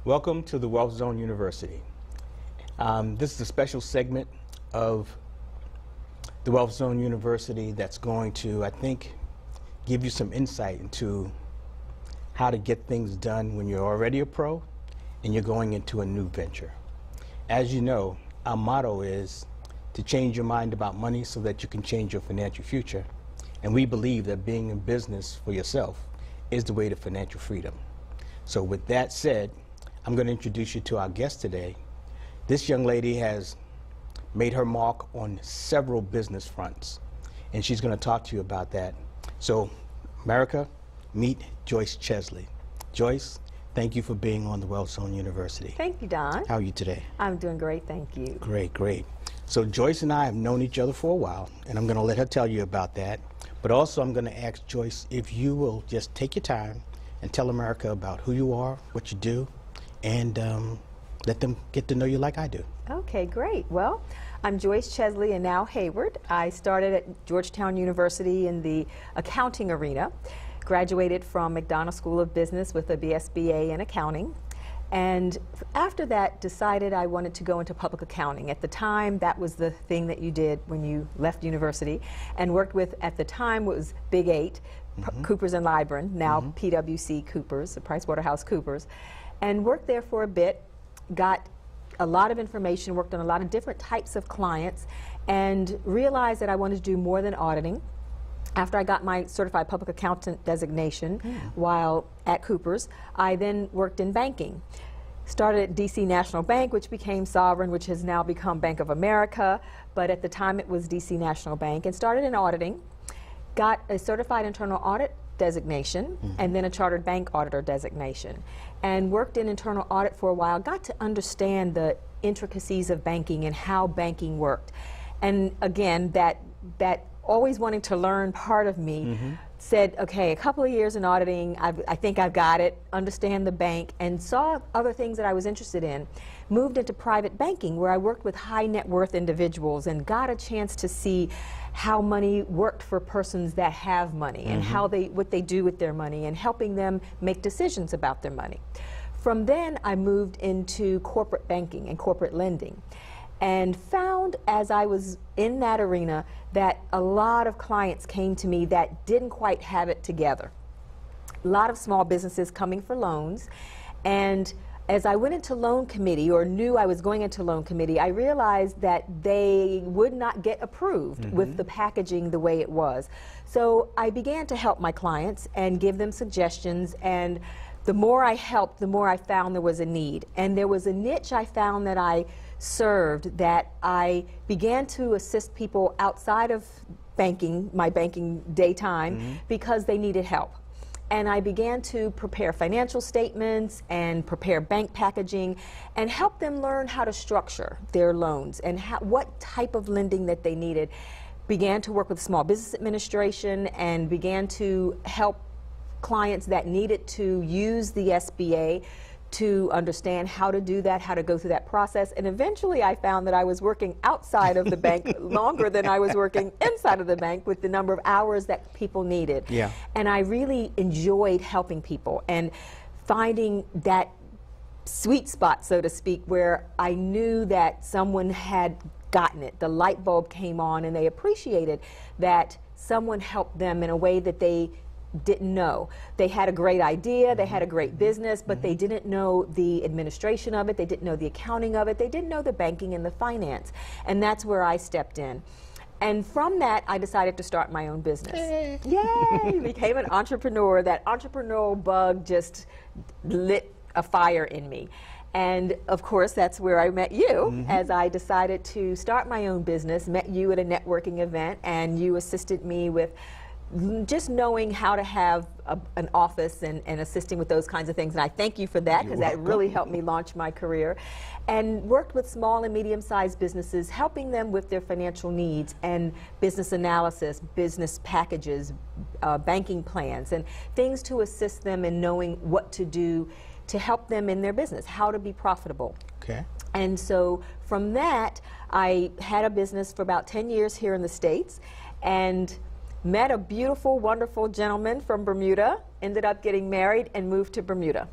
Welcome to the Wealth Zone University. This is a special segment of the Wealth Zone University that's going to, I think, give you some insight into how to get things done when you're already a pro and you're going into a new venture. As you know, our motto is to change your mind about money so that you can change your financial future. And we believe that being in business for yourself is the way to financial freedom. So with that said, I'm going to introduce you to our guest today. This young lady has made her mark on several business fronts, and she's going to talk to you about that. So, America, meet Joyce Chesley. Joyce, thank you for being on the Wealth Zone University. Thank you, Don. How are you today? I'm doing great, thank you. Great, great. So Joyce and I have known each other for a while, and I'm going to let her tell you about that. But also I'm going to ask Joyce if you will just take your time and tell America about who you are, what you do, and let them get to know you like I do. Okay, great. Well, I'm Joyce Chesley and now Hayward. I started at Georgetown University in the accounting arena, graduated from McDonough School of Business with a BSBA in accounting, and after that decided I wanted to go into public accounting. At the time, that was the thing that you did when you left university, and worked with, at the time, was Big 8, Coopers and Lybrand, now PwC Coopers, PricewaterhouseCoopers, and worked there for a bit, got a lot of information, worked on a lot of different types of clients, and realized that I wanted to do more than auditing. After I got my certified public accountant designation while at Coopers, I then worked in banking. Started at DC National Bank, which became Sovereign, which has now become Bank of America, but at the time it was DC National Bank, and started in auditing. Got a certified internal audit designation and then a chartered bank auditor designation, and worked in internal audit for a while. Got to understand the intricacies of banking and how banking worked. And again, that always wanting to learn part of me said, okay, a couple of years in auditing, I think I've got it, understand the bank, and saw other things that I was interested in. Moved into private banking, where I worked with high net worth individuals and got a chance to see how money worked for persons that have money and what they do with their money, and helping them make decisions about their money. From then, I moved into corporate banking and corporate lending, and found as I was in that arena that a lot of clients came to me that didn't quite have it together. A lot of small businesses coming for loans, and as I went into loan committee, or knew I was going into loan committee, I realized that they would not get approved with the packaging the way it was. So I began to help my clients and give them suggestions, and the more I helped, the more I found there was a need. And there was a niche I found that I served, that I began to assist people outside of banking, my banking daytime, because they needed help. And I began to prepare financial statements and prepare bank packaging and help them learn how to structure their loans and what type of lending that they needed. Began to work with Small Business Administration and began to help clients that needed to use the SBA to understand how to do that, how to go through that process. And eventually I found that I was working outside of the bank longer than I was working inside of the bank with the number of hours that people needed. Yeah. And I really enjoyed helping people and finding that sweet spot, so to speak, where I knew that someone had gotten it. The light bulb came on and they appreciated that someone helped them in a way that they didn't know. They had a great idea, they had a great business, but they didn't know the administration of it, they didn't know the accounting of it, they didn't know the banking and the finance. And that's where I stepped in. And from that, I decided to start my own business. Yay! Became an entrepreneur. That entrepreneurial bug just lit a fire in me. And of course, that's where I met you, as I decided to start my own business, met you at a networking event, and you assisted me with just knowing how to have an office and assisting with those kinds of things. And I thank you for that, because that really helped me launch my career. And worked with small and medium-sized businesses, helping them with their financial needs and business analysis, business packages, banking plans, and things to assist them in knowing what to do to help them in their business, how to be profitable. Okay. And so from that, I had a business for about 10 years here in the States, and met a beautiful, wonderful gentleman from Bermuda, ended up getting married and moved to Bermuda.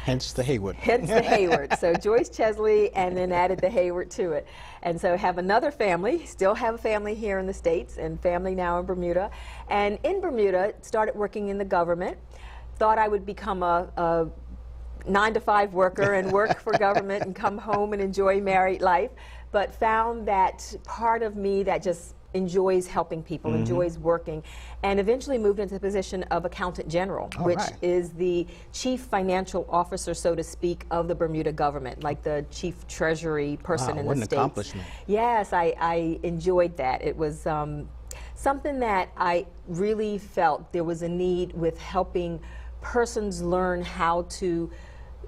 Hence the Hayward. Hence the Hayward. So Joyce Chesley, and then added the Hayward to it. And so have another family, still have a family here in the States, and family now in Bermuda. And in Bermuda, started working in the government. Thought I would become a 9-to-5 worker and work for government and come home and enjoy married life, but found that part of me that just enjoys helping people, enjoys working, and eventually moved into the position of Accountant General, which is the chief financial officer, so to speak, of the Bermuda government, like the chief treasury person in the States. What an accomplishment. Yes, I enjoyed that. It was something that I really felt there was a need with helping persons learn how to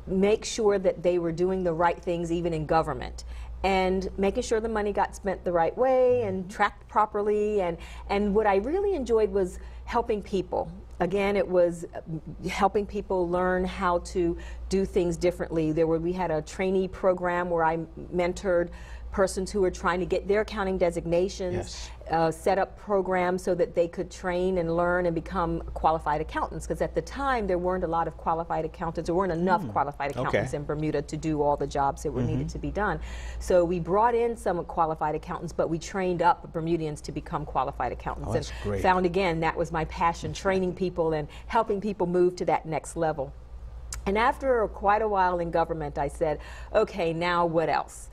make sure that they were doing the right things even in government, and making sure the money got spent the right way and tracked properly. And what I really enjoyed was helping people. Again, it was helping people learn how to do things differently. We had a trainee program where I mentored persons who were trying to get their accounting designations, set up programs so that they could train and learn and become qualified accountants, because at the time there weren't a lot of qualified accountants, there weren't enough qualified accountants in Bermuda to do all the jobs that were needed to be done. So we brought in some qualified accountants, but we trained up Bermudians to become qualified accountants. That's and great. Found again that was my passion, training people and helping people move to that next level. And after quite a while in government, I said, okay, now what else?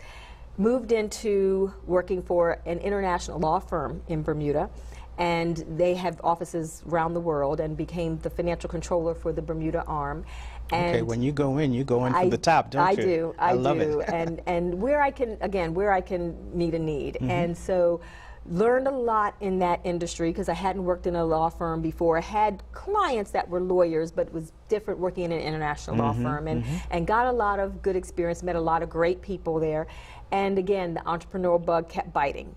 Moved into working for an international law firm in Bermuda, and they have offices around the world, and became the financial controller for the Bermuda arm. And okay, when you go in from the top, don't you? I love do. it. and where I can meet a need. And so learned a lot in that industry, because I hadn't worked in a law firm before. I had clients that were lawyers, but it was different working in an international law firm, and got a lot of good experience, met a lot of great people there. And again, the entrepreneurial bug kept biting,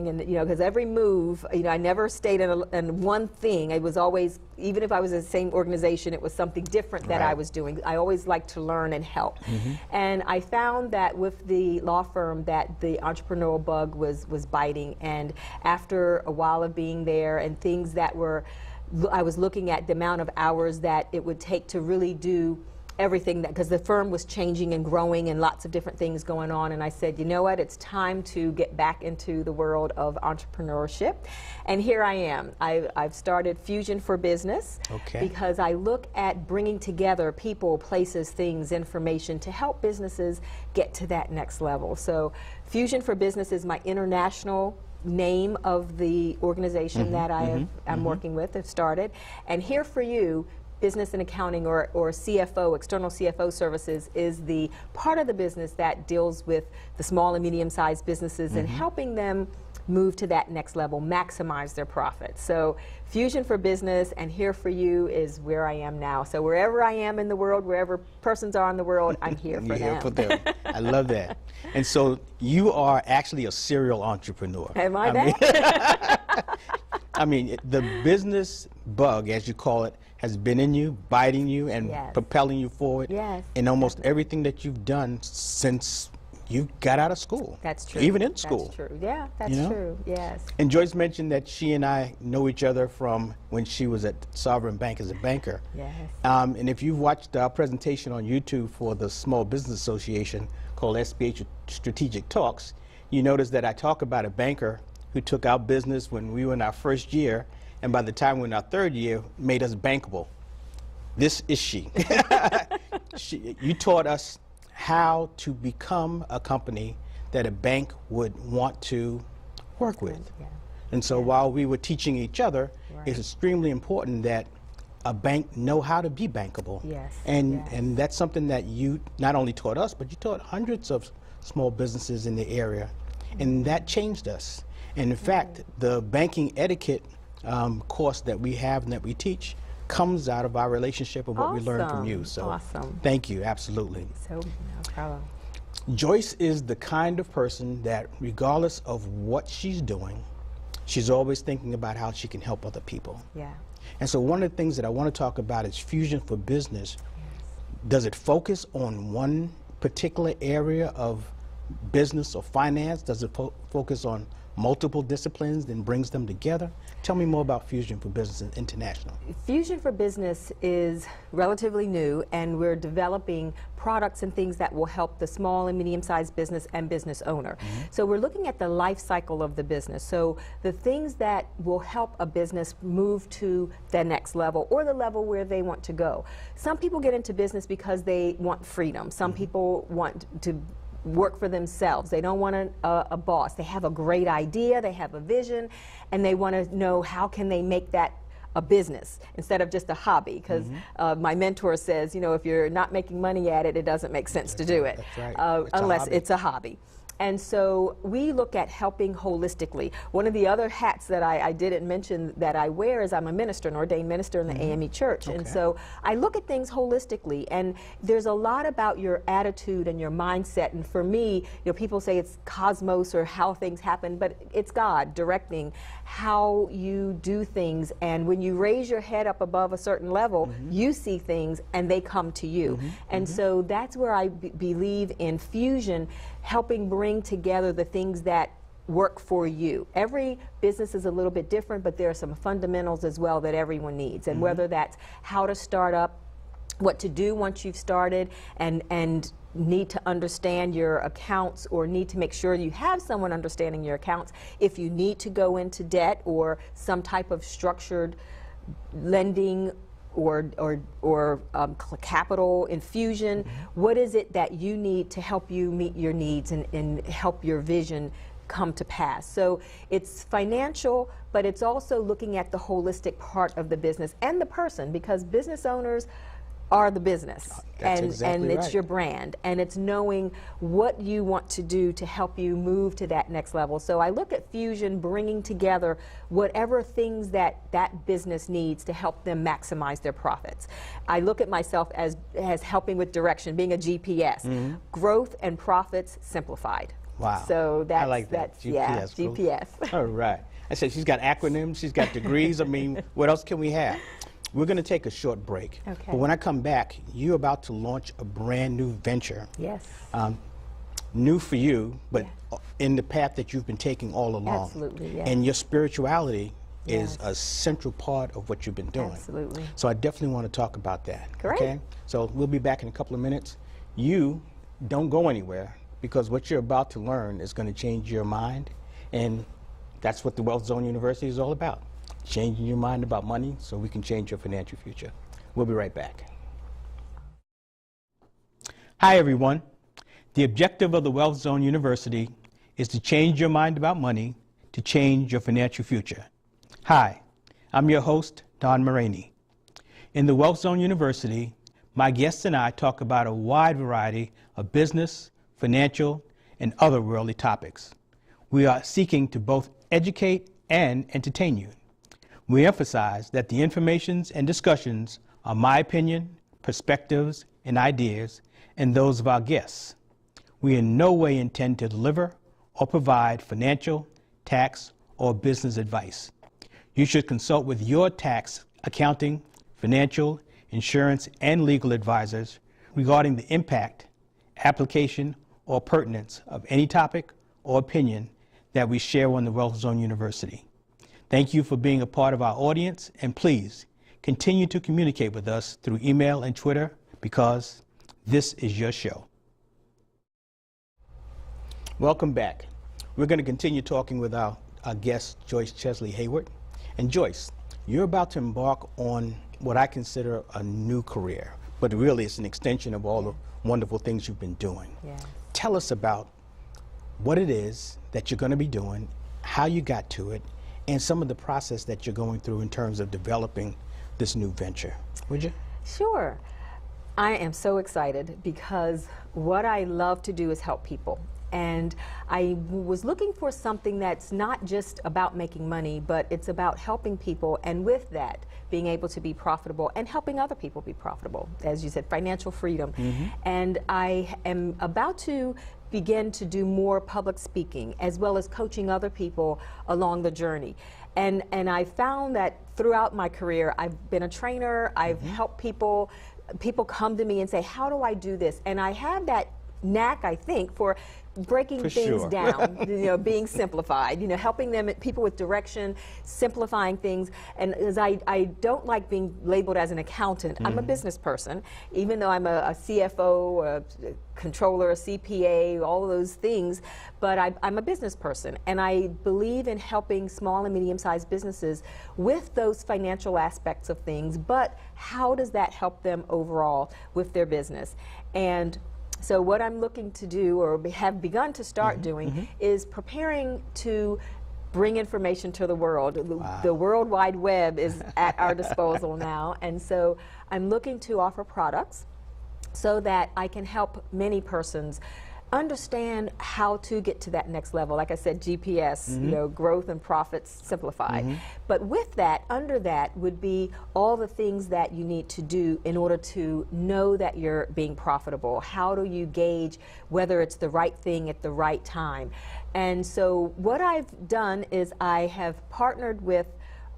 and because every move, I never stayed in one thing. It was always, even if I was in the same organization, it was something different that I was doing. I always liked to learn and help. And I found that with the law firm that the entrepreneurial bug was biting. And after a while of being there and things that I was looking at the amount of hours that it would take to really do everything, because the firm was changing and growing and lots of different things going on, and I said, you know what, it's time to get back into the world of entrepreneurship. And here I am. I've started Fusion for Business, because I look at bringing together people, places, things, information to help businesses get to that next level. So Fusion for Business is my international name of the organization that I'm working with, have started. And Here for You, Business and Accounting, or CFO, External CFO Services, is the part of the business that deals with the small and medium-sized businesses and helping them move to that next level, maximize their profits. So Fusion for Business and Here for You is where I am now. So wherever I am in the world, wherever persons are in the world, I'm here for them. Here for them. I love that. And so you are actually a serial entrepreneur. Am I that? I mean, the business bug, as you call it, has been in you, biting you, and propelling you forward in almost everything that you've done since you got out of school. That's true. Even in school. That's true. Yeah, that's true. Yes. And Joyce mentioned that she and I know each other from when she was at Sovereign Bank as a banker. Yes. And if you've watched our presentation on YouTube for the Small Business Association called SBA Strategic Talks, you notice that I talk about a banker who took our business when we were in our first year, and by the time we were in our third year, made us bankable. This is she. You taught us how to become a company that a bank would want to work with. And so while we were teaching each other, it's extremely important that a bank know how to be bankable. And that's something that you not only taught us, but you taught hundreds of small businesses in the area. And that changed us. And in fact, the banking etiquette course that we have and that we teach comes out of our relationship and what we learned from you. So thank you, absolutely. So, no problem. Joyce is the kind of person that regardless of what she's doing, she's always thinking about how she can help other people. And so one of the things that I want to talk about is Fusion for Business. Does it focus on one particular area of business or finance? Does it focus on multiple disciplines and brings them together. Tell me more about Fusion for Business International. Fusion for Business is relatively new, and we're developing products and things that will help the small and medium-sized business and business owner. So we're looking at the life cycle of the business. So the things that will help a business move to the next level or the level where they want to go. Some people get into business because they want freedom. Some people want to work for themselves. They don't want a boss. They have a great idea, they have a vision, and they want to know how can they make that a business instead of just a hobby, because my mentor says, you know, if you're not making money at it, it doesn't make sense to do it. That's right. Unless it's a hobby. And so we look at helping holistically. One of the other hats that I didn't mention that I wear is I'm a minister, an ordained minister in the AME Church. And so I look at things holistically, and there's a lot about your attitude and your mindset. And for me, you know, people say it's cosmos or how things happen, but it's God directing how you do things. And when you raise your head up above a certain level, you see things and they come to you. And so that's where I believe in Fusion, helping bring together the things that work for you. Every business is a little bit different, but there are some fundamentals as well that everyone needs. And whether that's how to start up, what to do once you've started, and need to understand your accounts, or need to make sure you have someone understanding your accounts, if you need to go into debt or some type of structured lending or capital infusion. What is it that you need to help you meet your needs and help your vision come to pass? So it's financial, but it's also looking at the holistic part of the business and the person, because business owners are the business. That's exactly it's right. your brand, and it's knowing what you want to do to help you move to that next level. So I look at Fusion bringing together whatever things that business needs to help them maximize their profits. I look at myself as helping with direction, being a GPS, growth and profits simplified. Wow. So that's, I like that. GPS. Yeah, GPS. All right. I said she's got acronyms, she's got degrees. I mean, what else can we have? We're going to take a short break. Okay. But when I come back, you're about to launch a brand new venture. Yes. New for you, but in the path that you've been taking all along. Absolutely, yes. And your spirituality is Yes. a central part of what you've been doing. Absolutely. So I definitely want to talk about that. Great. Okay? So we'll be back in a couple of minutes. You don't go anywhere, because what you're about to learn is going to change your mind, and that's what the Wealth Zone University is all about. Changing your mind about money so we can change your financial future. We'll be right back. Hi, everyone. The objective of the Wealth Zone University is to change your mind about money to change your financial future. Hi, I'm your host, Don Moragne. In the Wealth Zone University, my guests and I talk about a wide variety of business, financial, and other worldly topics. We are seeking to both educate and entertain you. We emphasize that the informations and discussions are my opinion, perspectives, and ideas, and those of our guests. We in no way intend to deliver or provide financial, tax, or business advice. You should consult with your tax, accounting, financial, insurance, and legal advisors regarding the impact, application, or pertinence of any topic or opinion that we share on the Wealth Zone University. Thank you for being a part of our audience, and please continue to communicate with us through email and Twitter, because this is your show. Welcome back. We're going to continue talking with our guest, Joyce Chesley Hayward. And Joyce, you're about to embark on what I consider a new career, but really it's an extension of all the wonderful things you've been doing. Yeah. Tell us about what it is that you're going to be doing, how you got to it, and some of the process that you're going through in terms of developing this new venture. Would you? Sure. I am so excited because what I love to do is help people. And I was looking for something that's not just about making money, but it's about helping people, and with that, being able to be profitable and helping other people be profitable. As you said, financial freedom. And I am about to begin to do more public speaking, as well as coaching other people along the journey. And I found that throughout my career, I've been a trainer, I've helped people. People come to me and say, how do I do this? And I have that knack, I think, for breaking For things sure. down, being simplified, helping them, people with direction, simplifying things. And as I don't like being labeled as an accountant. I'm a business person, even though I'm a CFO, a controller, a CPA, all of those things, but I'm a business person, and I believe in helping small and medium-sized businesses with those financial aspects of things, but how does that help them overall with their business? And so what I'm looking to do, or have begun to start doing, is preparing to bring information to the world. Wow. The World Wide Web is at our disposal now, and so I'm looking to offer products so that I can help many persons understand how to get to that next level. Like I said, GPS, growth and profits simplified. But with that, under that would be all the things that you need to do in order to know that you're being profitable. How do you gauge whether it's the right thing at the right time? And so what I've done is I have partnered with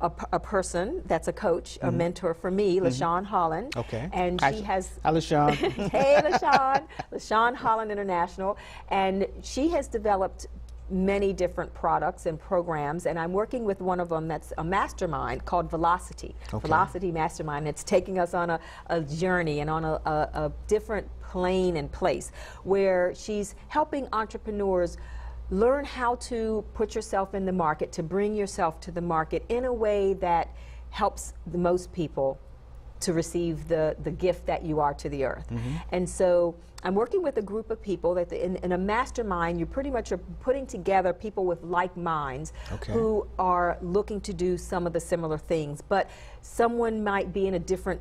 a person that's a coach, a mentor for me, LaShawn Holland. Okay. And she has... Hi, LaShawn. Hey, LaShawn. LaShawn Holland International. And she has developed many different products and programs, and I'm working with one of them that's a mastermind called Velocity. Okay. Velocity Mastermind. It's taking us on a journey and on a different plane and place where she's helping entrepreneurs learn how to put yourself in the market, to bring yourself to the market in a way that helps the most people to receive the gift that you are to the earth. And so I'm working with a group of people that in a mastermind, you pretty much are putting together people with like minds who are looking to do some of the similar things, but someone might be in a different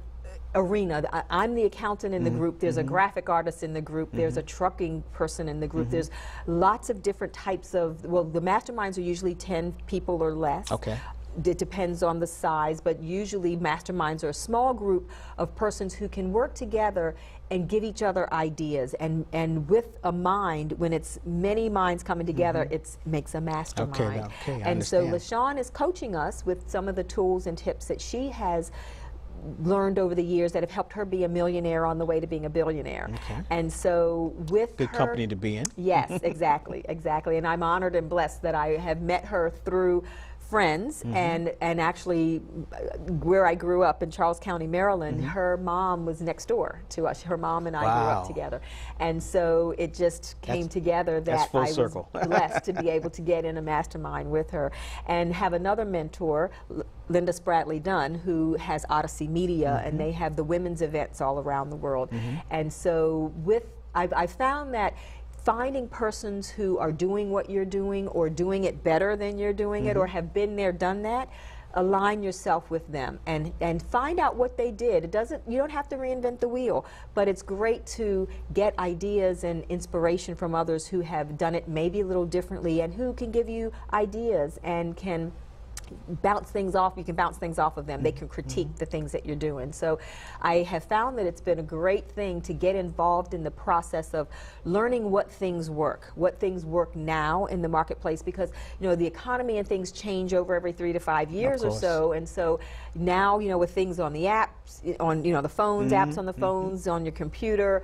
arena. I'm the accountant in the group, there's a graphic artist in the group, there's a trucking person in the group, there's lots of different types of, well, the masterminds are usually 10 people or less. Okay. It depends on the size, but usually masterminds are a small group of persons who can work together and give each other ideas. And with a mind, when it's many minds coming together, it makes a mastermind. Okay, I and so understand. LaShawn is coaching us with some of the tools and tips that she has learned over the years that have helped her be a millionaire on the way to being a billionaire. Okay. And so with Good her, company to be in. Yes, exactly, exactly. And I'm honored and blessed that I have met her through friends, and actually where I grew up in Charles County, Maryland, her mom was next door to us. Her mom and I grew up together. And so it just came together that full I circle. was blessed to be able to get in a mastermind with her and have another mentor, Linda Spradley Dunn, who has Odyssey Media, and they have the women's events all around the world. And so I found that finding persons who are doing what you're doing or doing it better than you're doing it or have been there, done that, align yourself with them and find out what they did. You don't have to reinvent the wheel, but it's great to get ideas and inspiration from others who have done it maybe a little differently and who can give you ideas and can bounce things off. You can bounce things off of them. They can critique the things that you're doing. So I have found that it's been a great thing to get involved in the process of learning what things work now in the marketplace, because the economy and things change over every 3 to 5 years or so, and so now with things on the apps, on the phones, apps on the phones, on your computer,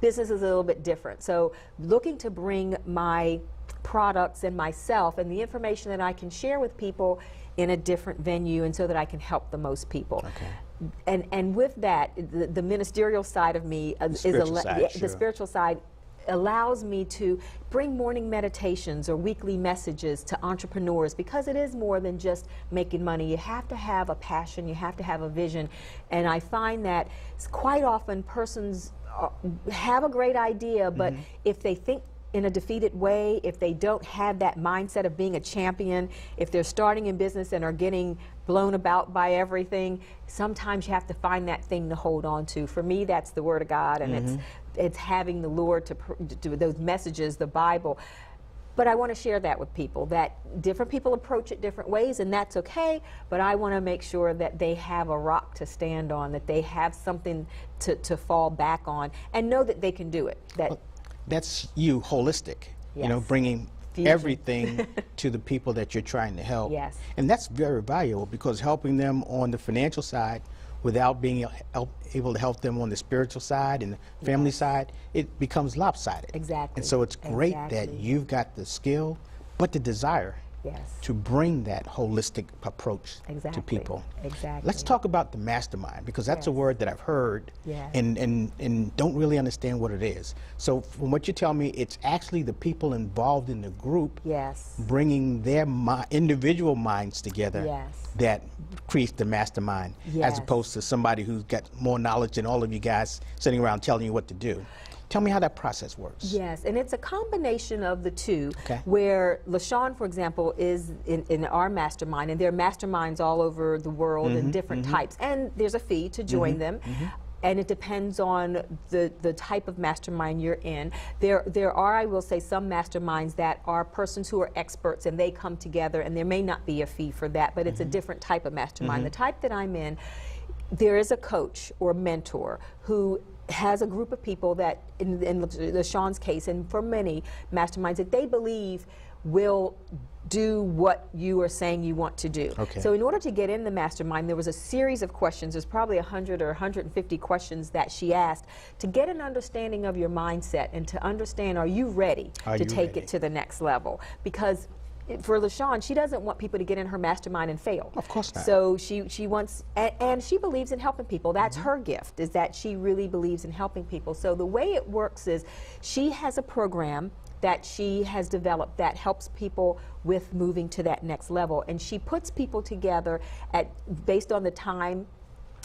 business is a little bit different. So looking to bring my products and myself and the information that I can share with people in a different venue, and so that I can help the most people. Okay. And with that, the ministerial side of me the spiritual side allows me to bring morning meditations or weekly messages to entrepreneurs, because it is more than just making money. You have to have a passion, you have to have a vision, and I find that quite often persons have a great idea, but if they think in a defeated way, if they don't have that mindset of being a champion, if they're starting in business and are getting blown about by everything, sometimes you have to find that thing to hold on to. For me, that's the Word of God, and it's having the Lord to those messages, the Bible. But I want to share that with people, that different people approach it different ways, and that's okay, but I want to make sure that they have a rock to stand on, that they have something to fall back on, and know that they can do it. That's you, holistic, bringing everything to the people that you're trying to help. Yes. And that's very valuable, because helping them on the financial side without being able to help them on the spiritual side and the family side, it becomes lopsided. Exactly. And so it's great that you've got the skill, but the desire to bring that holistic approach to people. Exactly. Let's talk about the mastermind, because that's a word that I've heard and don't really understand what it is. So from what you tell me, it's actually the people involved in the group bringing their individual minds together that creates the mastermind, as opposed to somebody who's got more knowledge than all of you guys sitting around telling you what to do. Tell me how that process works. Yes, and it's a combination of the two, where LaShawn, for example, is in our mastermind, and there are masterminds all over the world in different types, and there's a fee to join them. And it depends on the type of mastermind you're in. There are, I will say, some masterminds that are persons who are experts and they come together, and there may not be a fee for that, but it's a different type of mastermind. The type that I'm in, there is a coach or mentor who has a group of people that, in LaShawn's case, and for many masterminds, that they believe will do what you are saying you want to do. So in order to get in the mastermind, there was a series of questions. There's probably 100 or 150 questions that she asked to get an understanding of your mindset and to understand, are you ready to take it to the next level? Because for LaShawn, she doesn't want people to get in her mastermind and fail. Of course not. So she wants, and she believes in helping people. That's her gift, is that she really believes in helping people. So the way it works is she has a program that she has developed that helps people with moving to that next level. And she puts people together based on the time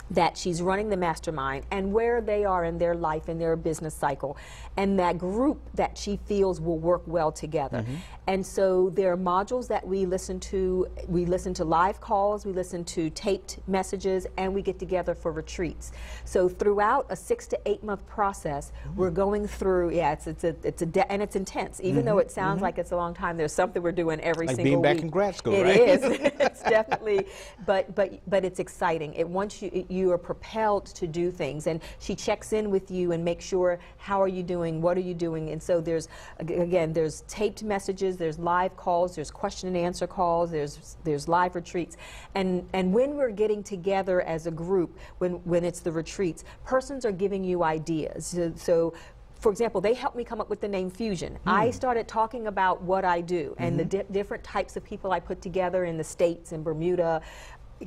that she's running the mastermind and where they are in their life and their business cycle, and that group that she feels will work well together. And so there are modules that we listen to. We listen to live calls, we listen to taped messages, and we get together for retreats. So throughout a 6 to 8 month process, we're going through, and it's intense. Even though it sounds like it's a long time, there's something we're doing every single week. Like being back in grad school, right? It is. It's definitely, but it's exciting. Once you are propelled to do things, and she checks in with you and makes sure, how are you doing, what are you doing? And so there's, again, there's taped messages, there's live calls, there's question and answer calls, there's live retreats. And when we're getting together as a group, when it's the retreats, persons are giving you ideas. So for example, they helped me come up with the name Fusion. I started talking about what I do and the different types of people I put together in the States, in Bermuda,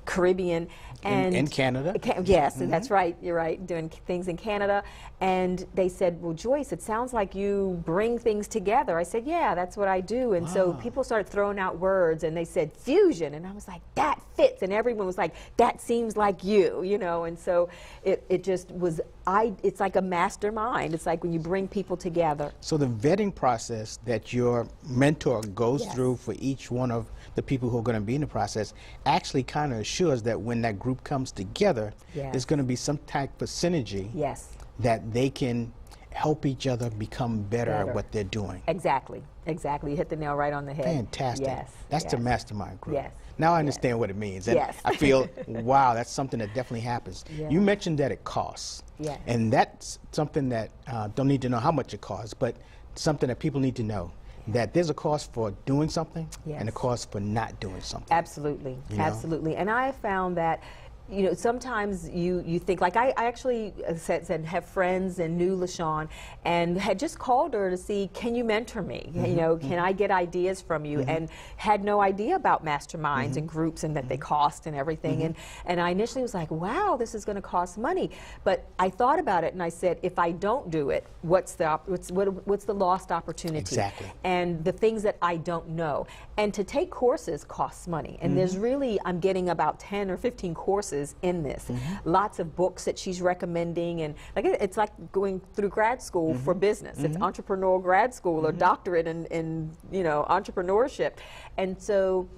Caribbean, and in Canada. Yes, that's right. You're right. Doing things in Canada, and they said, "Well, Joyce, it sounds like you bring things together." I said, "Yeah, that's what I do." And so people started throwing out words, and they said fusion, and I was like, "That fits," and everyone was like, "That seems like you," you know. And so it just was. It's like a mastermind. It's like when you bring people together. So the vetting process that your mentor goes through for each one of the people who are going to be in the process actually kind of assures that when that group comes together, there's going to be some type of synergy that they can help each other become better at what they're doing. Exactly. You hit the nail right on the head. Fantastic. That's the mastermind group. Yes. Now I understand what it means. And I feel, wow, that's something that definitely happens. You mentioned that it costs. And that's something that don't need to know how much it costs, but something that people need to know. That there's a cost for doing something and a cost for not doing something. Absolutely, absolutely. And I have found that, you know, sometimes you think, like I actually said have friends and knew LaShawn and had just called her to see, can you mentor me? You know, can I get ideas from you? And had no idea about masterminds and groups and that they cost and everything. And I initially was like, wow, this is going to cost money. But I thought about it and I said, if I don't do it, what's the lost opportunity? Exactly. And the things that I don't know. And to take courses costs money. And there's really, I'm getting about 10 or 15 courses in this. Lots of books that she's recommending, and like it's like going through grad school for business. It's entrepreneurial grad school or doctorate in you know, entrepreneurship. And so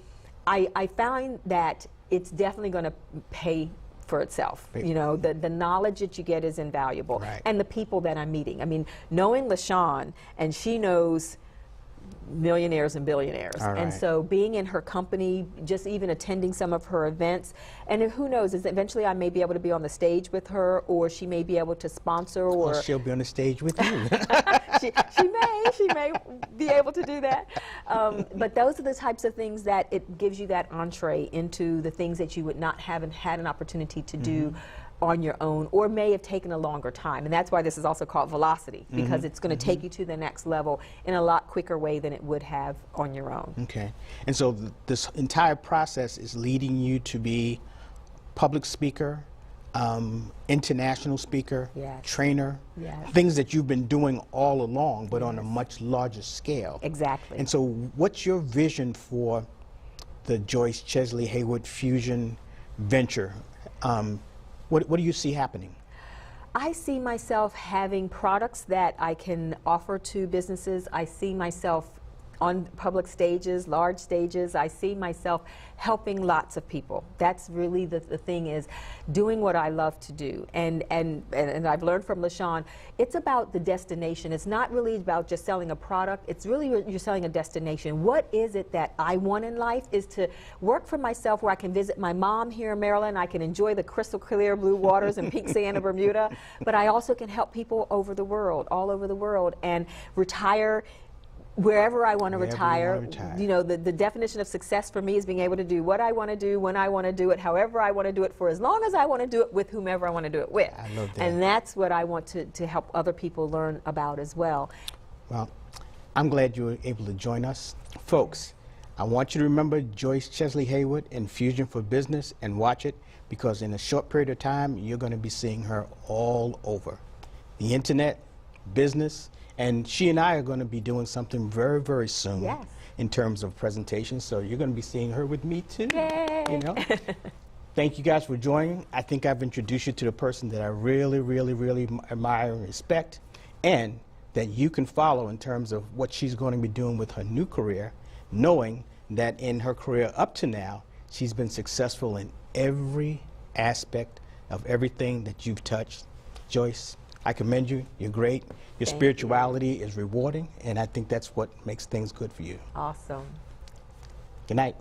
I find that it's definitely going to pay for itself. You know, the knowledge that you get is invaluable. And the people that I'm meeting. I mean, knowing LaShawn, and she knows millionaires and billionaires. And so being in her company, just even attending some of her events, and who knows, is eventually I may be able to be on the stage with her, or she may be able to sponsor, or she'll be on the stage with you. she may be able to do that. But those are the types of things that it gives you that entree into the things that you would not have had an opportunity to do on your own, or may have taken a longer time. And that's why this is also called velocity, because it's going to take you to the next level in a lot quicker way than it would have on your own. Okay. And so this entire process is leading you to be public speaker, international speaker, Yes. trainer, Yes. things that you've been doing all along, but on a much larger scale. Exactly. And so what's your vision for the Joyce Chesley Hayward Fusion venture? What do you see happening? I see myself having products that I can offer to businesses. I see myself on public stages, large stages. I see myself helping lots of people. That's really the thing, is doing what I love to do. And I've learned from LaShawn, it's about the destination. It's not really about just selling a product. It's really you're selling a destination. What is it that I want in life is to work for myself, where I can visit my mom here in Maryland. I can enjoy the crystal clear blue waters and peak sand of Bermuda, but I also can help people over the world, all over the world, and retire wherever I want to retire. You know, the definition of success for me is being able to do what I want to do, when I want to do it, however I want to do it, for as long as I want to do it, with whomever I want to do it with. I love that. And that's what I want to help other people learn about as well. Well, I'm glad you were able to join us. Folks, I want you to remember Joyce Chesley Hayward and Fusion for Business, and watch it, because in a short period of time, you're going to be seeing her all over the internet, business, and she and I are going to be doing something very, very soon. Yes. In terms of presentations. So you're going to be seeing her with me too. Yay. You know? Thank you guys for joining. I think I've introduced you to the person that I really, really, really admire and respect, and that you can follow in terms of what she's going to be doing with her new career, knowing that in her career up to now, she's been successful in every aspect of everything that you've touched. Joyce, I commend you. You're great. Your spirituality is rewarding, and I think that's what makes things good for you. Awesome. Good night.